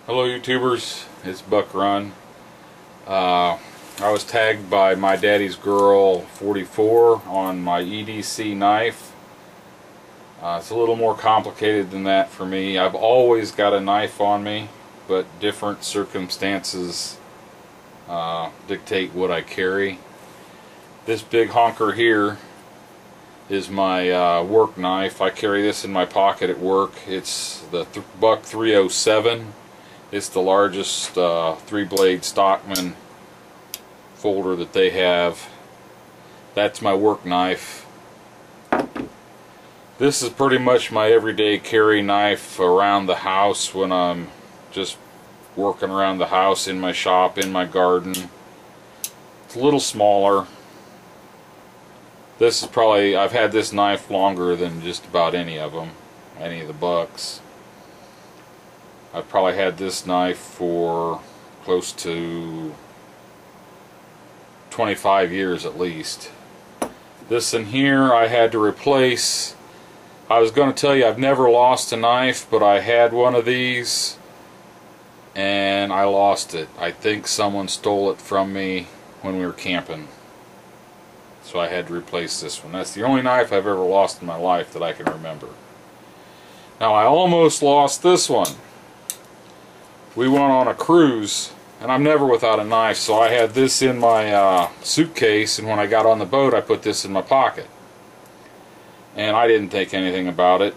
Hello YouTubers, it's Buck Run. I was tagged by my daddy's girl 44 on my EDC knife. It's a little more complicated than that for me. I've always got a knife on me, but different circumstances dictate what I carry. This big honker here is my work knife. I carry this in my pocket at work. It's the Buck 307. It's the largest 3-blade Stockman folder that they have. That's my work knife. This is pretty much my everyday carry knife around the house when I'm just working around the house, in my shop, in my garden. It's a little smaller. This is probably, I've had this knife longer than just about any of them, any of the Bucks. I've probably had this knife for close to 25 years at least. This in here I had to replace. I was going to tell you I've never lost a knife, but I had one of these and I lost it. I think someone stole it from me when we were camping. So I had to replace this one. That's the only knife I've ever lost in my life that I can remember. Now I almost lost this one. We went on a cruise, and I'm never without a knife, so I had this in my suitcase, and when I got on the boat I put this in my pocket. And I didn't think anything about it.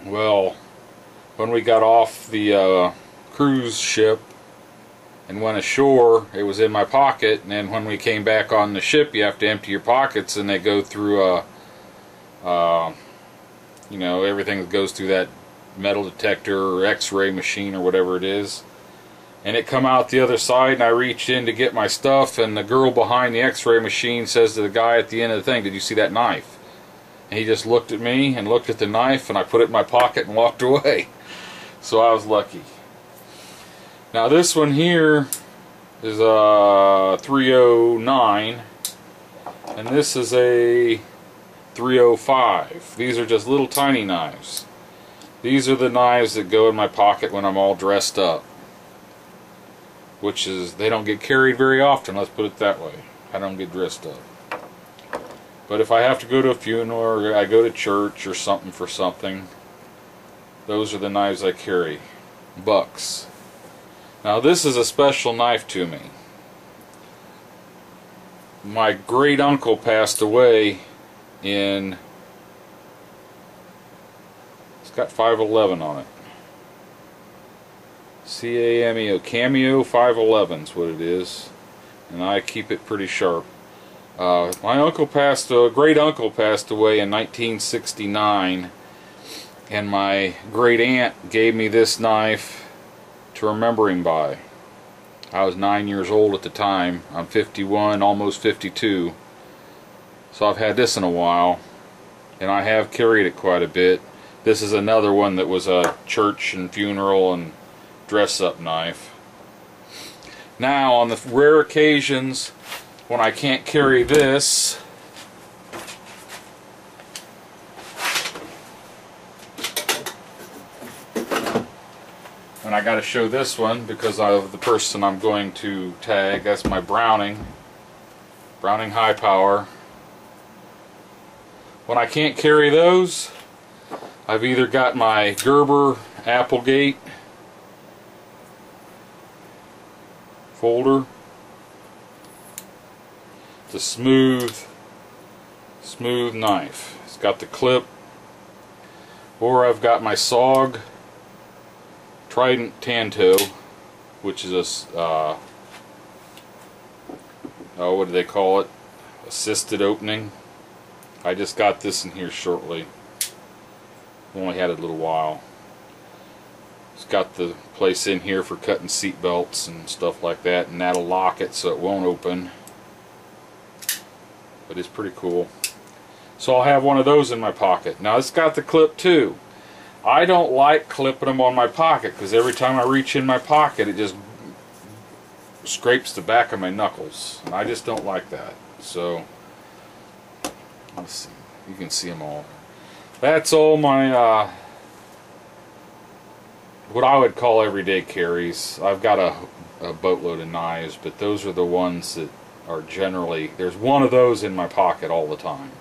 Well, when we got off the cruise ship and went ashore, it was in my pocket, and then when we came back on the ship you have to empty your pockets, and they go through a, you know, everything that goes through that metal detector or x-ray machine or whatever it is, and it come out the other side, and I reached in to get my stuff, and the girl behind the x-ray machine says to the guy at the end of the thing, "Did you see that knife?" And he just looked at me and looked at the knife, and I put it in my pocket and walked away. So I was lucky. Now this one here is a 309, and this is a 305. These are just little tiny knives. These are the knives that go in my pocket when I'm all dressed up, which is, they don't get carried very often, let's put it that way. I don't get dressed up. But if I have to go to a funeral or I go to church or something for something, those are the knives I carry. Bucks. Now this is a special knife to me. My great uncle passed away in, it's got 511 on it. C-A-M-E-O, Cameo 511 is what it is, and I keep it pretty sharp. My uncle passed, great uncle passed away in 1969, and my great aunt gave me this knife to remember him by. I was 9 years old at the time. I'm 51, almost 52, so I've had this in a while, and I have carried it quite a bit. This is another one that was a church and funeral and dress-up knife. Now, on the rare occasions when I can't carry this, and I got to show this one because of the person I'm going to tag. That's my Browning high power. When I can't carry those, I've either got my Gerber Applegate folder. It's a smooth knife. It's got the clip. Or I've got my SOG Trident Tanto, which is a, oh, what do they call it? Assisted opening. I just got this in here shortly. Only had it a little while. It's got the place in here for cutting seat belts and stuff like that, and that'll lock it so it won't open. But it's pretty cool. So I'll have one of those in my pocket. Now it's got the clip too. I don't like clipping them on my pocket because every time I reach in my pocket it just scrapes the back of my knuckles, and I just don't like that. So let's see. You can see them all. That's all my what I would call everyday carries. I've got a boatload of knives, but those are the ones that are generally, there's one of those in my pocket all the time.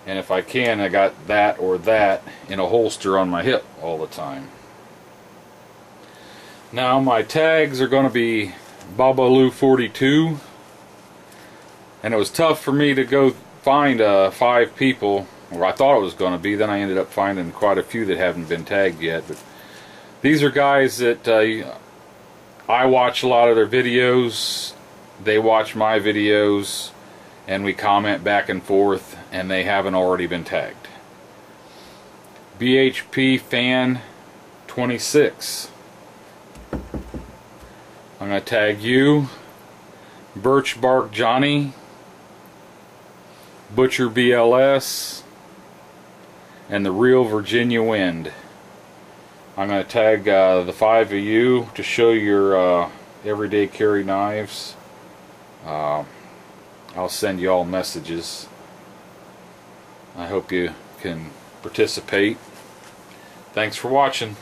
And if I can, I got that or that in a holster on my hip all the time. Now my tags are going to be Babalu 42, and it was tough for me to go find 5 people, or I thought it was going to be. Then I ended up finding quite a few that haven't been tagged yet. But these are guys that I watch a lot of their videos, they watch my videos, and we comment back and forth, and they haven't already been tagged. BHP Fan 26. I'm going to tag you, BirchbarkJohnny, Butcherbls, and Therealvirginiawind. I'm going to tag the 5 of you to show your everyday carry knives. I'll send you all messages. I hope you can participate. Thanks for watching.